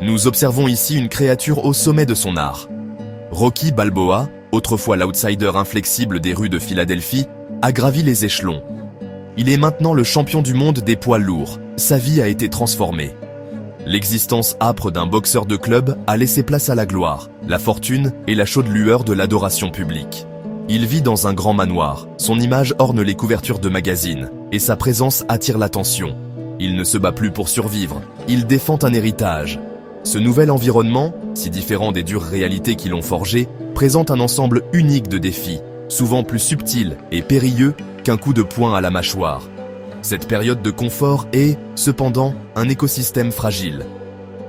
Nous observons ici une créature au sommet de son art. Rocky Balboa, autrefois l'outsider inflexible des rues de Philadelphie, a gravi les échelons. Il est maintenant le champion du monde des poids lourds. Sa vie a été transformée. L'existence âpre d'un boxeur de club a laissé place à la gloire, la fortune et la chaude lueur de l'adoration publique. Il vit dans un grand manoir, son image orne les couvertures de magazines, et sa présence attire l'attention. Il ne se bat plus pour survivre, il défend un héritage. Ce nouvel environnement, si différent des dures réalités qui l'ont forgé, présente un ensemble unique de défis, souvent plus subtils et périlleux qu'un coup de poing à la mâchoire. Cette période de confort est, cependant, un écosystème fragile.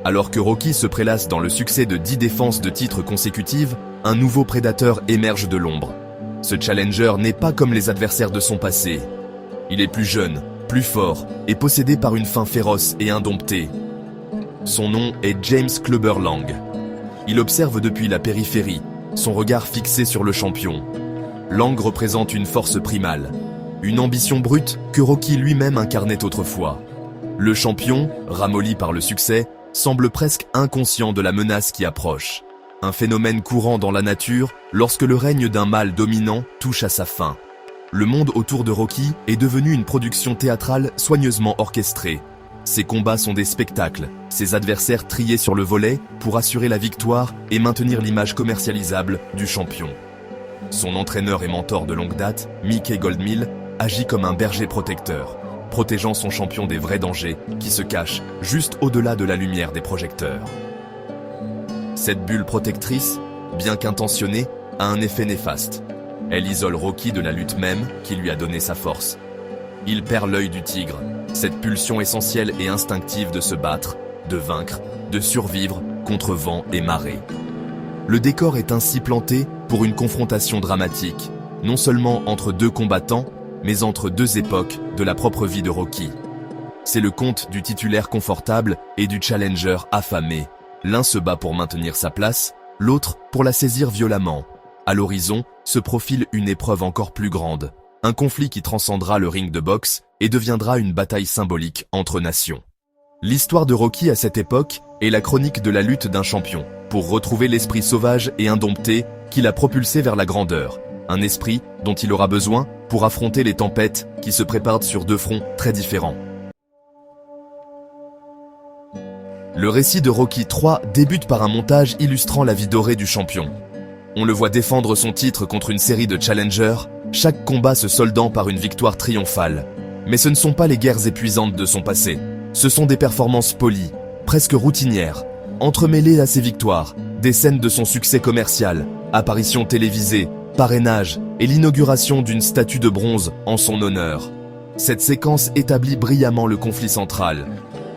Alors que Rocky se prélasse dans le succès de 10 défenses de titres consécutives, un nouveau prédateur émerge de l'ombre. Ce challenger n'est pas comme les adversaires de son passé. Il est plus jeune, plus fort et possédé par une faim féroce et indomptée. Son nom est James Clubber Lang. Il observe depuis la périphérie, son regard fixé sur le champion. Lang représente une force primale, une ambition brute que Rocky lui-même incarnait autrefois. Le champion, ramolli par le succès, semble presque inconscient de la menace qui approche. Un phénomène courant dans la nature lorsque le règne d'un mâle dominant touche à sa fin. Le monde autour de Rocky est devenu une production théâtrale soigneusement orchestrée. Ses combats sont des spectacles, ses adversaires triés sur le volet pour assurer la victoire et maintenir l'image commercialisable du champion. Son entraîneur et mentor de longue date, Mickey Goldmill, agit comme un berger protecteur, protégeant son champion des vrais dangers qui se cachent juste au-delà de la lumière des projecteurs. Cette bulle protectrice, bien qu'intentionnée, a un effet néfaste. Elle isole Rocky de la lutte même qui lui a donné sa force. Il perd l'œil du tigre, cette pulsion essentielle et instinctive de se battre, de vaincre, de survivre contre vent et marée. Le décor est ainsi planté pour une confrontation dramatique, non seulement entre deux combattants, mais entre deux époques de la propre vie de Rocky. C'est le conte du titulaire confortable et du challenger affamé. L'un se bat pour maintenir sa place, l'autre pour la saisir violemment. À l'horizon se profile une épreuve encore plus grande, un conflit qui transcendra le ring de boxe et deviendra une bataille symbolique entre nations. L'histoire de Rocky à cette époque est la chronique de la lutte d'un champion, pour retrouver l'esprit sauvage et indompté qui l'a propulsé vers la grandeur, un esprit dont il aura besoin pour affronter les tempêtes qui se préparent sur deux fronts très différents. Le récit de Rocky III débute par un montage illustrant la vie dorée du champion. On le voit défendre son titre contre une série de challengers, chaque combat se soldant par une victoire triomphale. Mais ce ne sont pas les guerres épuisantes de son passé, ce sont des performances polies, presque routinières, entremêlées à ses victoires, des scènes de son succès commercial, apparitions télévisées, parrainage et l'inauguration d'une statue de bronze en son honneur. Cette séquence établit brillamment le conflit central.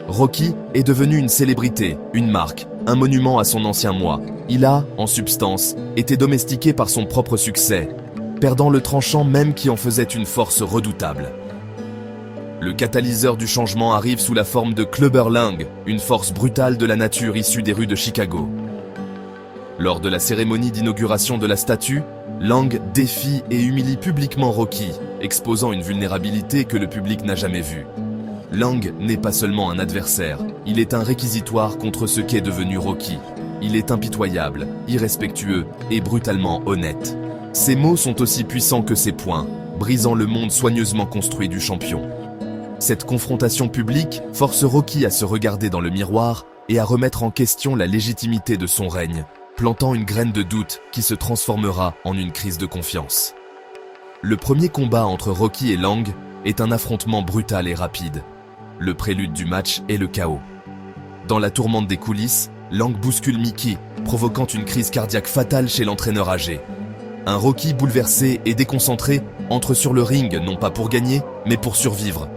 Rocky est devenu une célébrité, une marque, un monument à son ancien moi. Il a, en substance, été domestiqué par son propre succès, perdant le tranchant même qui en faisait une force redoutable. Le catalyseur du changement arrive sous la forme de Clubber Lang, une force brutale de la nature issue des rues de Chicago. Lors de la cérémonie d'inauguration de la statue, Lang défie et humilie publiquement Rocky, exposant une vulnérabilité que le public n'a jamais vue. Lang n'est pas seulement un adversaire, il est un réquisitoire contre ce qu'est devenu Rocky. Il est impitoyable, irrespectueux et brutalement honnête. Ses mots sont aussi puissants que ses poings, brisant le monde soigneusement construit du champion. Cette confrontation publique force Rocky à se regarder dans le miroir et à remettre en question la légitimité de son règne, plantant une graine de doute qui se transformera en une crise de confiance. Le premier combat entre Rocky et Lang est un affrontement brutal et rapide. Le prélude du match est le chaos. Dans la tourmente des coulisses, Lang bouscule Mickey, provoquant une crise cardiaque fatale chez l'entraîneur âgé. Un Rocky bouleversé et déconcentré entre sur le ring non pas pour gagner, mais pour survivre.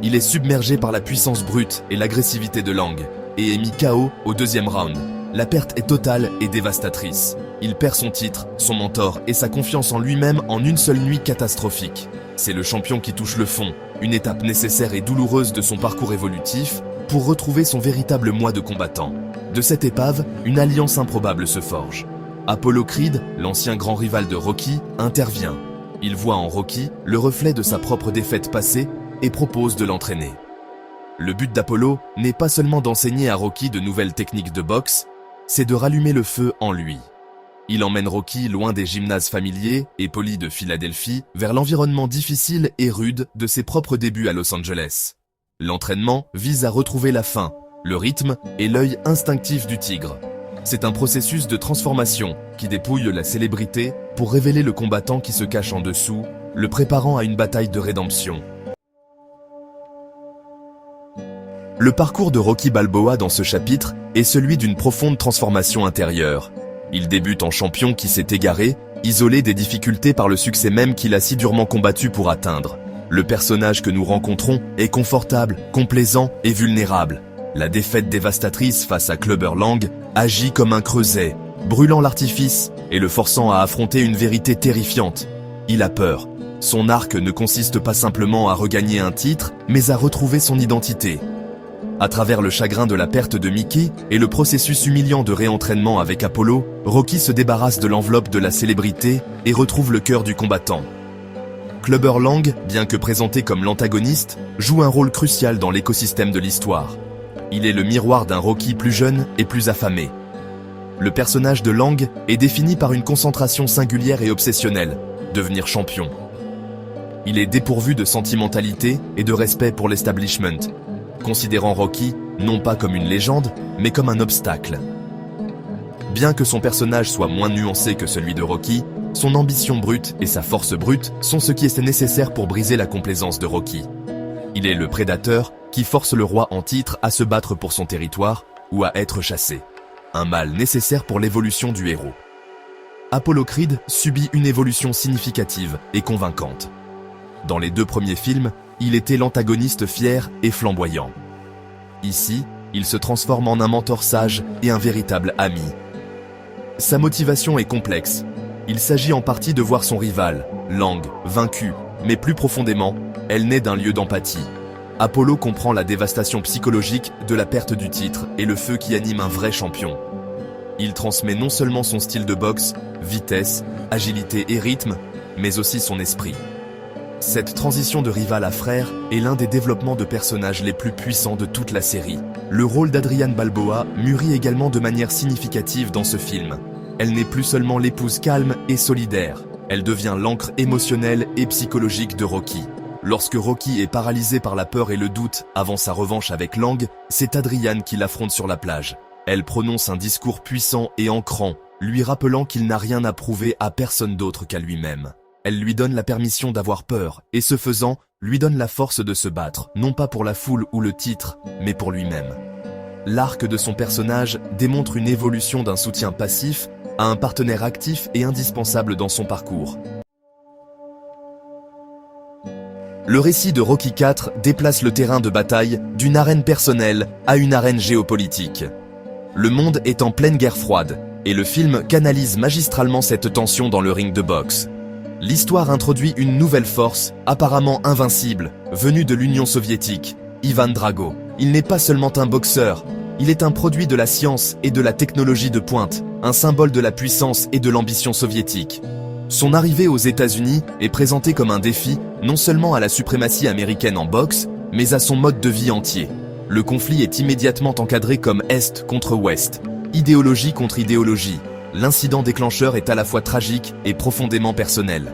Il est submergé par la puissance brute et l'agressivité de Lang, et est mis KO au deuxième round. La perte est totale et dévastatrice. Il perd son titre, son mentor et sa confiance en lui-même en une seule nuit catastrophique. C'est le champion qui touche le fond, une étape nécessaire et douloureuse de son parcours évolutif, pour retrouver son véritable moi de combattant. De cette épave, une alliance improbable se forge. Apollo Creed, l'ancien grand rival de Rocky, intervient. Il voit en Rocky le reflet de sa propre défaite passée et propose de l'entraîner. Le but d'Apollo n'est pas seulement d'enseigner à Rocky de nouvelles techniques de boxe, c'est de rallumer le feu en lui. Il emmène Rocky loin des gymnases familiers et polis de Philadelphie vers l'environnement difficile et rude de ses propres débuts à Los Angeles. L'entraînement vise à retrouver la faim, le rythme et l'œil instinctif du tigre. C'est un processus de transformation qui dépouille la célébrité pour révéler le combattant qui se cache en dessous, le préparant à une bataille de rédemption. Le parcours de Rocky Balboa dans ce chapitre est celui d'une profonde transformation intérieure. Il débute en champion qui s'est égaré, isolé des difficultés par le succès même qu'il a si durement combattu pour atteindre. Le personnage que nous rencontrons est confortable, complaisant et vulnérable. La défaite dévastatrice face à Clubber Lang agit comme un creuset, brûlant l'artifice et le forçant à affronter une vérité terrifiante. Il a peur. Son arc ne consiste pas simplement à regagner un titre, mais à retrouver son identité. À travers le chagrin de la perte de Mickey et le processus humiliant de réentraînement avec Apollo, Rocky se débarrasse de l'enveloppe de la célébrité et retrouve le cœur du combattant. Clubber Lang, bien que présenté comme l'antagoniste, joue un rôle crucial dans l'écosystème de l'histoire. Il est le miroir d'un Rocky plus jeune et plus affamé. Le personnage de Lang est défini par une concentration singulière et obsessionnelle, devenir champion. Il est dépourvu de sentimentalité et de respect pour l'establishment, considérant Rocky non pas comme une légende, mais comme un obstacle. Bien que son personnage soit moins nuancé que celui de Rocky, son ambition brute et sa force brute sont ce qui est nécessaire pour briser la complaisance de Rocky. Il est le prédateur qui force le roi en titre à se battre pour son territoire ou à être chassé. Un mal nécessaire pour l'évolution du héros. Apollo Creed subit une évolution significative et convaincante. Dans les 2 premiers films, il était l'antagoniste fier et flamboyant. Ici, il se transforme en un mentor sage et un véritable ami. Sa motivation est complexe. Il s'agit en partie de voir son rival, Lang, vaincu, mais plus profondément, elle naît d'un lieu d'empathie. Apollo comprend la dévastation psychologique de la perte du titre et le feu qui anime un vrai champion. Il transmet non seulement son style de boxe, vitesse, agilité et rythme, mais aussi son esprit. Cette transition de rival à frère est l'un des développements de personnages les plus puissants de toute la série. Le rôle d'Adrian Balboa mûrit également de manière significative dans ce film. Elle n'est plus seulement l'épouse calme et solidaire, elle devient l'ancre émotionnelle et psychologique de Rocky. Lorsque Rocky est paralysé par la peur et le doute avant sa revanche avec Lang, c'est Adrian qui l'affronte sur la plage. Elle prononce un discours puissant et ancrant, lui rappelant qu'il n'a rien à prouver à personne d'autre qu'à lui-même. Elle lui donne la permission d'avoir peur, et ce faisant, lui donne la force de se battre, non pas pour la foule ou le titre, mais pour lui-même. L'arc de son personnage démontre une évolution d'un soutien passif à un partenaire actif et indispensable dans son parcours. Le récit de Rocky IV déplace le terrain de bataille d'une arène personnelle à une arène géopolitique. Le monde est en pleine guerre froide, et le film canalise magistralement cette tension dans le ring de boxe. L'histoire introduit une nouvelle force, apparemment invincible, venue de l'Union soviétique, Ivan Drago. Il n'est pas seulement un boxeur, il est un produit de la science et de la technologie de pointe, un symbole de la puissance et de l'ambition soviétique. Son arrivée aux États-Unis est présentée comme un défi non seulement à la suprématie américaine en boxe, mais à son mode de vie entier. Le conflit est immédiatement encadré comme Est contre Ouest, idéologie contre idéologie. L'incident déclencheur est à la fois tragique et profondément personnel.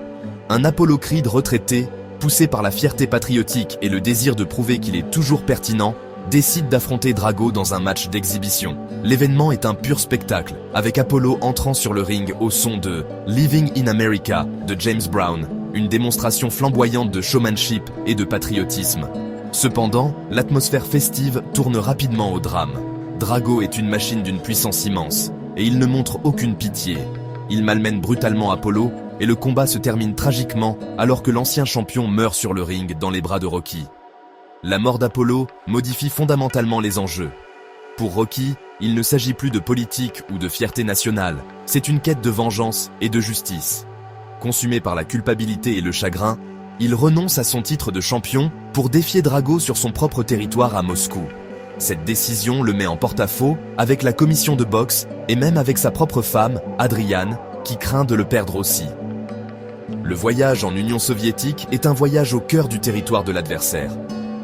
Un Apollo Creed retraité, poussé par la fierté patriotique et le désir de prouver qu'il est toujours pertinent, décide d'affronter Drago dans un match d'exhibition. L'événement est un pur spectacle, avec Apollo entrant sur le ring au son de « Living in America » de James Brown, une démonstration flamboyante de showmanship et de patriotisme. Cependant, l'atmosphère festive tourne rapidement au drame. Drago est une machine d'une puissance immense, et il ne montre aucune pitié. Il malmène brutalement Apollo, et le combat se termine tragiquement alors que l'ancien champion meurt sur le ring dans les bras de Rocky. La mort d'Apollo modifie fondamentalement les enjeux. Pour Rocky, il ne s'agit plus de politique ou de fierté nationale, c'est une quête de vengeance et de justice. Consumé par la culpabilité et le chagrin, il renonce à son titre de champion pour défier Drago sur son propre territoire à Moscou. Cette décision le met en porte-à-faux avec la commission de boxe et même avec sa propre femme, Adrian, qui craint de le perdre aussi. Le voyage en Union soviétique est un voyage au cœur du territoire de l'adversaire.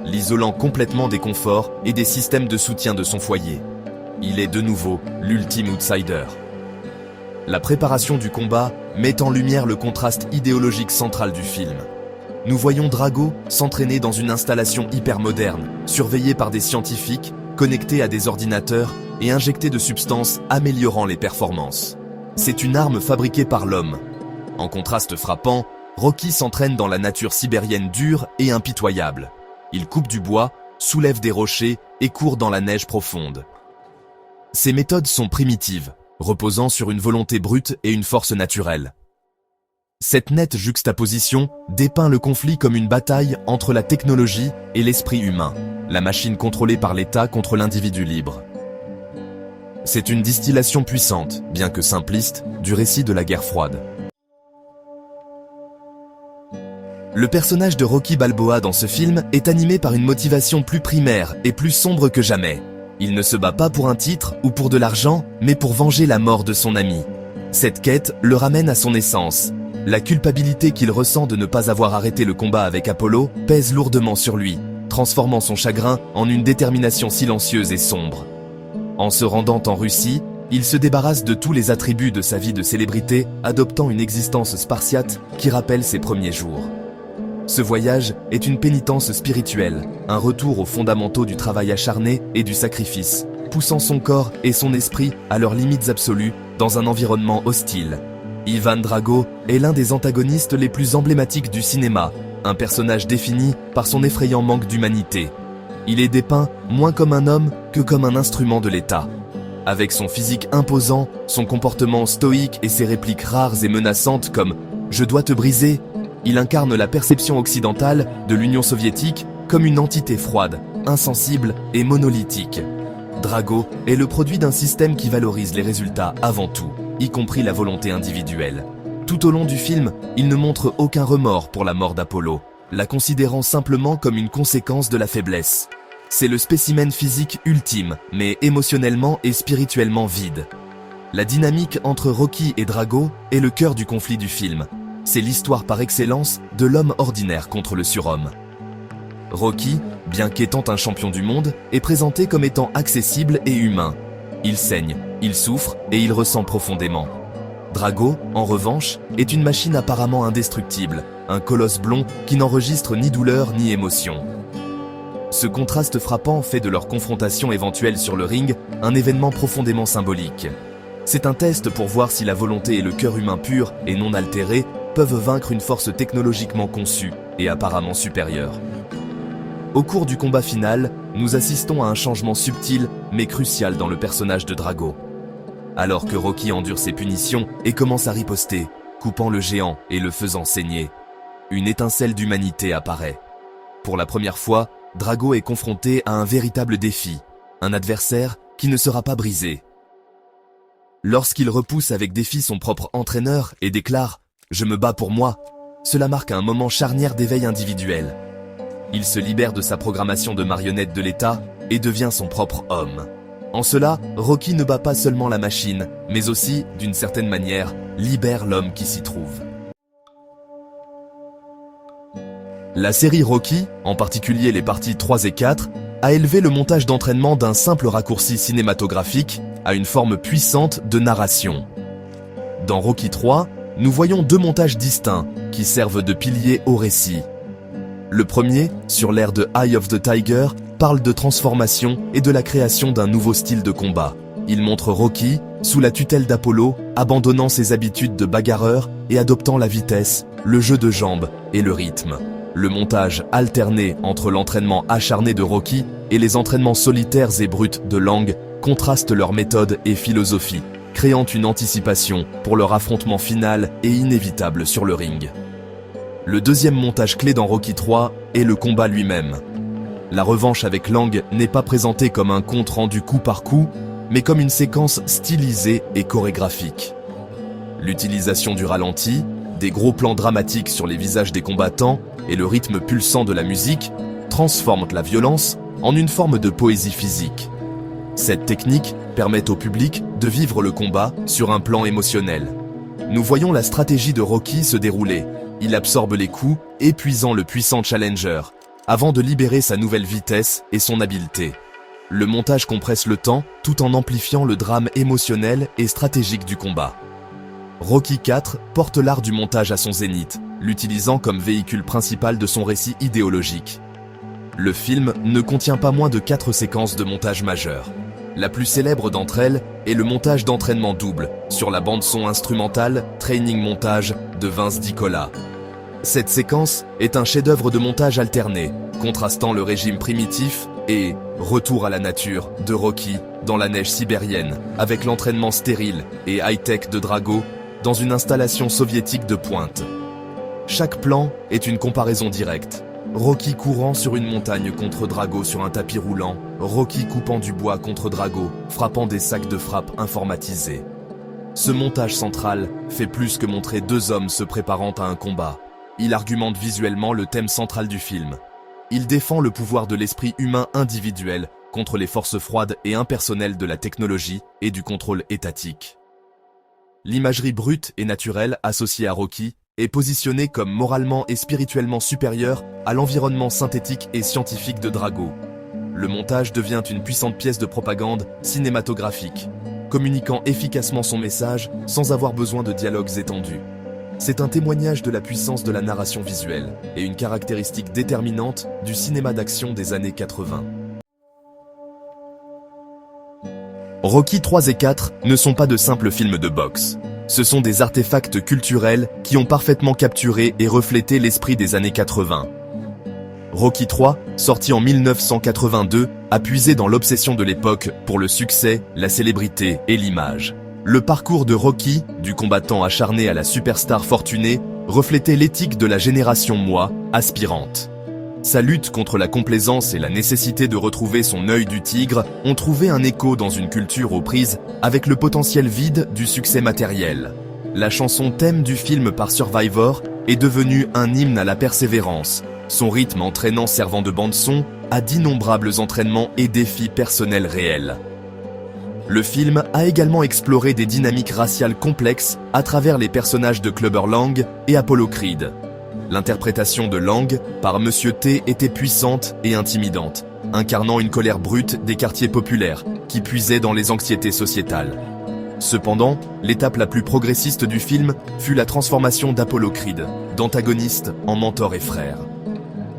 l'isolant complètement des conforts et des systèmes de soutien de son foyer. Il est de nouveau l'ultime outsider. La préparation du combat met en lumière le contraste idéologique central du film. Nous voyons Drago s'entraîner dans une installation hyper moderne, surveillée par des scientifiques, connectés à des ordinateurs et injectés de substances améliorant les performances. C'est une arme fabriquée par l'homme. En contraste frappant, Rocky s'entraîne dans la nature sibérienne dure et impitoyable. Il coupe du bois, soulève des rochers et court dans la neige profonde. Ses méthodes sont primitives, reposant sur une volonté brute et une force naturelle. Cette nette juxtaposition dépeint le conflit comme une bataille entre la technologie et l'esprit humain, la machine contrôlée par l'État contre l'individu libre. C'est une distillation puissante, bien que simpliste, du récit de la guerre froide. Le personnage de Rocky Balboa dans ce film est animé par une motivation plus primaire et plus sombre que jamais. Il ne se bat pas pour un titre ou pour de l'argent, mais pour venger la mort de son ami. Cette quête le ramène à son essence. La culpabilité qu'il ressent de ne pas avoir arrêté le combat avec Apollo pèse lourdement sur lui, transformant son chagrin en une détermination silencieuse et sombre. En se rendant en Russie, il se débarrasse de tous les attributs de sa vie de célébrité, adoptant une existence spartiate qui rappelle ses premiers jours. Ce voyage est une pénitence spirituelle, un retour aux fondamentaux du travail acharné et du sacrifice, poussant son corps et son esprit à leurs limites absolues dans un environnement hostile. Ivan Drago est l'un des antagonistes les plus emblématiques du cinéma, un personnage défini par son effrayant manque d'humanité. Il est dépeint moins comme un homme que comme un instrument de l'État. Avec son physique imposant, son comportement stoïque et ses répliques rares et menaçantes comme « Je dois te briser », il incarne la perception occidentale de l'Union soviétique comme une entité froide, insensible et monolithique. Drago est le produit d'un système qui valorise les résultats avant tout, y compris la volonté individuelle. Tout au long du film, il ne montre aucun remords pour la mort d'Apollo, la considérant simplement comme une conséquence de la faiblesse. C'est le spécimen physique ultime, mais émotionnellement et spirituellement vide. La dynamique entre Rocky et Drago est le cœur du conflit du film. C'est l'histoire par excellence de l'homme ordinaire contre le surhomme. Rocky, bien qu'étant un champion du monde, est présenté comme étant accessible et humain. Il saigne, il souffre et il ressent profondément. Drago, en revanche, est une machine apparemment indestructible, un colosse blond qui n'enregistre ni douleur ni émotion. Ce contraste frappant fait de leur confrontation éventuelle sur le ring un événement profondément symbolique. C'est un test pour voir si la volonté et le cœur humain pur et non altéré peuvent vaincre une force technologiquement conçue et apparemment supérieure. Au cours du combat final, nous assistons à un changement subtil mais crucial dans le personnage de Drago. Alors que Rocky endure ses punitions et commence à riposter, coupant le géant et le faisant saigner, une étincelle d'humanité apparaît. Pour la première fois, Drago est confronté à un véritable défi, un adversaire qui ne sera pas brisé. Lorsqu'il repousse avec défi son propre entraîneur et déclare « Je me bats pour moi », cela marque un moment charnière d'éveil individuel. Il se libère de sa programmation de marionnette de l'État et devient son propre homme. En cela, Rocky ne bat pas seulement la machine, mais aussi, d'une certaine manière, libère l'homme qui s'y trouve. La série Rocky, en particulier les parties 3 et 4, a élevé le montage d'entraînement d'un simple raccourci cinématographique à une forme puissante de narration. Dans Rocky 3, nous voyons deux montages distincts qui servent de piliers au récit. Le premier, sur l'ère de Eye of the Tiger, parle de transformation et de la création d'un nouveau style de combat. Il montre Rocky, sous la tutelle d'Apollo, abandonnant ses habitudes de bagarreur et adoptant la vitesse, le jeu de jambes et le rythme. Le montage alterné entre l'entraînement acharné de Rocky et les entraînements solitaires et bruts de Lang contraste leurs méthodes et philosophie, créant une anticipation pour leur affrontement final et inévitable sur le ring. Le deuxième montage clé dans Rocky 3 est le combat lui-même. La revanche avec Lang n'est pas présentée comme un compte rendu coup par coup, mais comme une séquence stylisée et chorégraphique. L'utilisation du ralenti, des gros plans dramatiques sur les visages des combattants et le rythme pulsant de la musique transforment la violence en une forme de poésie physique. Cette technique permet au public de vivre le combat sur un plan émotionnel. Nous voyons la stratégie de Rocky se dérouler. Il absorbe les coups, épuisant le puissant challenger. avant de libérer sa nouvelle vitesse et son habileté. Le montage compresse le temps tout en amplifiant le drame émotionnel et stratégique du combat. Rocky IV porte l'art du montage à son zénith, l'utilisant comme véhicule principal de son récit idéologique. Le film ne contient pas moins de 4 séquences de montage majeures. La plus célèbre d'entre elles est le montage d'entraînement double sur la bande-son instrumentale Training Montage de Vince DiCola. Cette séquence est un chef-d'œuvre de montage alterné, contrastant le régime primitif et retour à la nature de Rocky dans la neige sibérienne, avec l'entraînement stérile et high-tech de Drago dans une installation soviétique de pointe. Chaque plan est une comparaison directe. Rocky courant sur une montagne contre Drago sur un tapis roulant, Rocky coupant du bois contre Drago, frappant des sacs de frappe informatisés. Ce montage central fait plus que montrer 2 hommes se préparant à un combat. Il argumente visuellement le thème central du film. Il défend le pouvoir de l'esprit humain individuel contre les forces froides et impersonnelles de la technologie et du contrôle étatique. L'imagerie brute et naturelle associée à Rocky est positionnée comme moralement et spirituellement supérieure à l'environnement synthétique et scientifique de Drago. Le montage devient une puissante pièce de propagande cinématographique, communiquant efficacement son message sans avoir besoin de dialogues étendus. C'est un témoignage de la puissance de la narration visuelle et une caractéristique déterminante du cinéma d'action des années 80. Rocky 3 et 4 ne sont pas de simples films de boxe. Ce sont des artefacts culturels qui ont parfaitement capturé et reflété l'esprit des années 80. Rocky 3, sorti en 1982, a puisé dans l'obsession de l'époque pour le succès, la célébrité et l'image. Le parcours de Rocky, du combattant acharné à la superstar fortunée, reflétait l'éthique de la génération moi, aspirante. Sa lutte contre la complaisance et la nécessité de retrouver son œil du tigre ont trouvé un écho dans une culture aux prises avec le potentiel vide du succès matériel. La chanson thème du film par Survivor est devenue un hymne à la persévérance, son rythme entraînant servant de bande-son à d'innombrables entraînements et défis personnels réels. Le film a également exploré des dynamiques raciales complexes à travers les personnages de Clubber Lang et Apollo Creed. L'interprétation de Lang par Monsieur T était puissante et intimidante, incarnant une colère brute des quartiers populaires qui puisait dans les anxiétés sociétales. Cependant, l'étape la plus progressiste du film fut la transformation d'Apollo Creed, d'antagoniste en mentor et frère.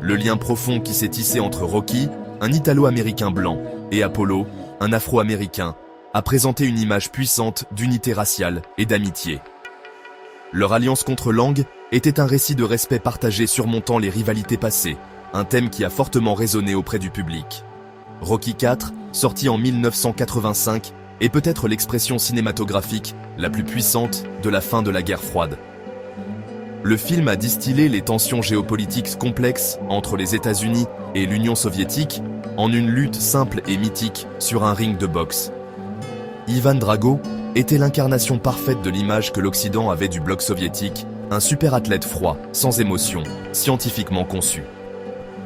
Le lien profond qui s'est tissé entre Rocky, un Italo-américain blanc, et Apollo, un Afro-américain, a présenté une image puissante d'unité raciale et d'amitié. Leur alliance contre Lang était un récit de respect partagé surmontant les rivalités passées, un thème qui a fortement résonné auprès du public. Rocky IV, sorti en 1985, est peut-être l'expression cinématographique la plus puissante de la fin de la guerre froide. Le film a distillé les tensions géopolitiques complexes entre les États-Unis et l'Union soviétique en une lutte simple et mythique sur un ring de boxe. Ivan Drago était l'incarnation parfaite de l'image que l'Occident avait du bloc soviétique, un super athlète froid, sans émotion, scientifiquement conçu.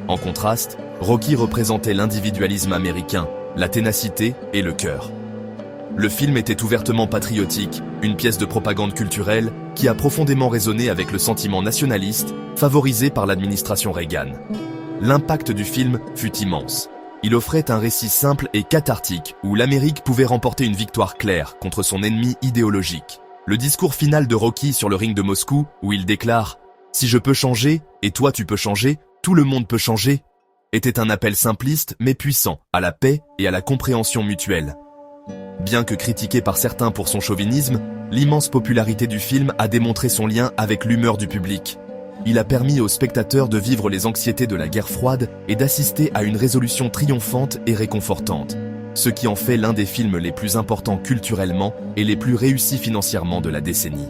En contraste, Rocky représentait l'individualisme américain, la ténacité et le cœur. Le film était ouvertement patriotique, une pièce de propagande culturelle qui a profondément résonné avec le sentiment nationaliste favorisé par l'administration Reagan. L'impact du film fut immense. Il offrait un récit simple et cathartique où l'Amérique pouvait remporter une victoire claire contre son ennemi idéologique. Le discours final de Rocky sur le ring de Moscou, où il déclare « Si je peux changer, et toi tu peux changer, tout le monde peut changer », était un appel simpliste mais puissant à la paix et à la compréhension mutuelle. Bien que critiqué par certains pour son chauvinisme, l'immense popularité du film a démontré son lien avec l'humeur du public. Il a permis aux spectateurs de vivre les anxiétés de la guerre froide et d'assister à une résolution triomphante et réconfortante, ce qui en fait l'un des films les plus importants culturellement et les plus réussis financièrement de la décennie.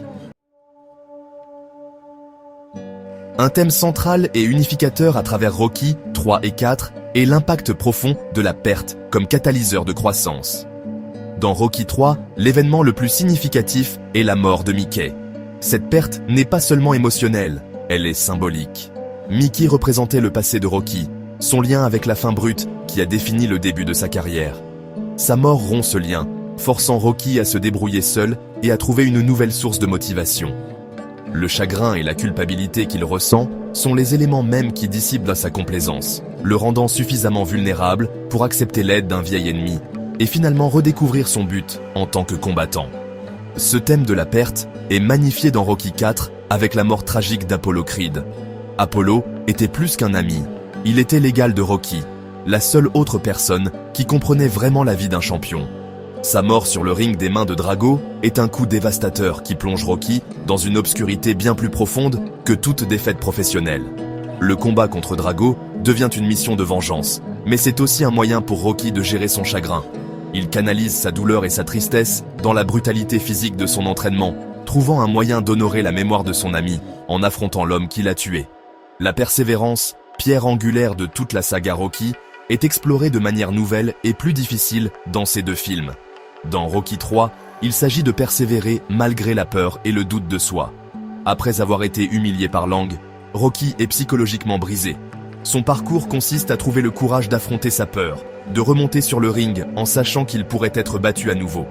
Un thème central et unificateur à travers Rocky 3 et 4 est l'impact profond de la perte comme catalyseur de croissance. Dans Rocky 3, l'événement le plus significatif est la mort de Mickey. Cette perte n'est pas seulement émotionnelle, elle est symbolique. Mickey représentait le passé de Rocky, son lien avec la faim brute qui a défini le début de sa carrière. Sa mort rompt ce lien, forçant Rocky à se débrouiller seul et à trouver une nouvelle source de motivation. Le chagrin et la culpabilité qu'il ressent sont les éléments mêmes qui dissipent sa complaisance, le rendant suffisamment vulnérable pour accepter l'aide d'un vieil ennemi et finalement redécouvrir son but en tant que combattant. Ce thème de la perte est magnifié dans Rocky IV avec la mort tragique d'Apollo Creed. Apollo était plus qu'un ami, il était l'égal de Rocky, la seule autre personne qui comprenait vraiment la vie d'un champion. Sa mort sur le ring des mains de Drago est un coup dévastateur qui plonge Rocky dans une obscurité bien plus profonde que toute défaite professionnelle. Le combat contre Drago devient une mission de vengeance, mais c'est aussi un moyen pour Rocky de gérer son chagrin. Il canalise sa douleur et sa tristesse dans la brutalité physique de son entraînement, trouvant un moyen d'honorer la mémoire de son ami en affrontant l'homme qui l'a tué. La persévérance, pierre angulaire de toute la saga Rocky, est explorée de manière nouvelle et plus difficile dans ces deux films. Dans Rocky III, il s'agit de persévérer malgré la peur et le doute de soi. Après avoir été humilié par Lang, Rocky est psychologiquement brisé. Son parcours consiste à trouver le courage d'affronter sa peur, de remonter sur le ring en sachant qu'il pourrait être battu à nouveau.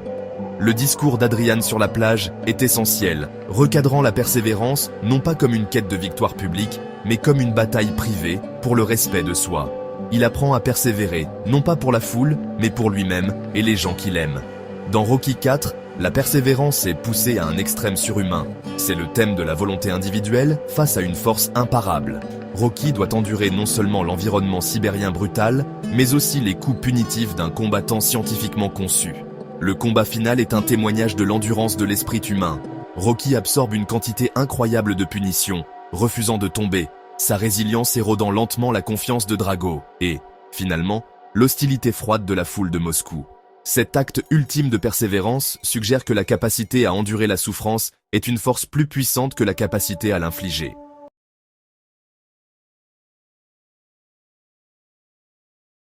Le discours d'Adrian sur la plage est essentiel, recadrant la persévérance non pas comme une quête de victoire publique, mais comme une bataille privée pour le respect de soi. Il apprend à persévérer, non pas pour la foule, mais pour lui-même et les gens qu'il aime. Dans Rocky IV, la persévérance est poussée à un extrême surhumain. C'est le thème de la volonté individuelle face à une force imparable. Rocky doit endurer non seulement l'environnement sibérien brutal, mais aussi les coups punitifs d'un combattant scientifiquement conçu. Le combat final est un témoignage de l'endurance de l'esprit humain. Rocky absorbe une quantité incroyable de punitions, refusant de tomber, sa résilience érodant lentement la confiance de Drago, et, finalement, l'hostilité froide de la foule de Moscou. Cet acte ultime de persévérance suggère que la capacité à endurer la souffrance est une force plus puissante que la capacité à l'infliger.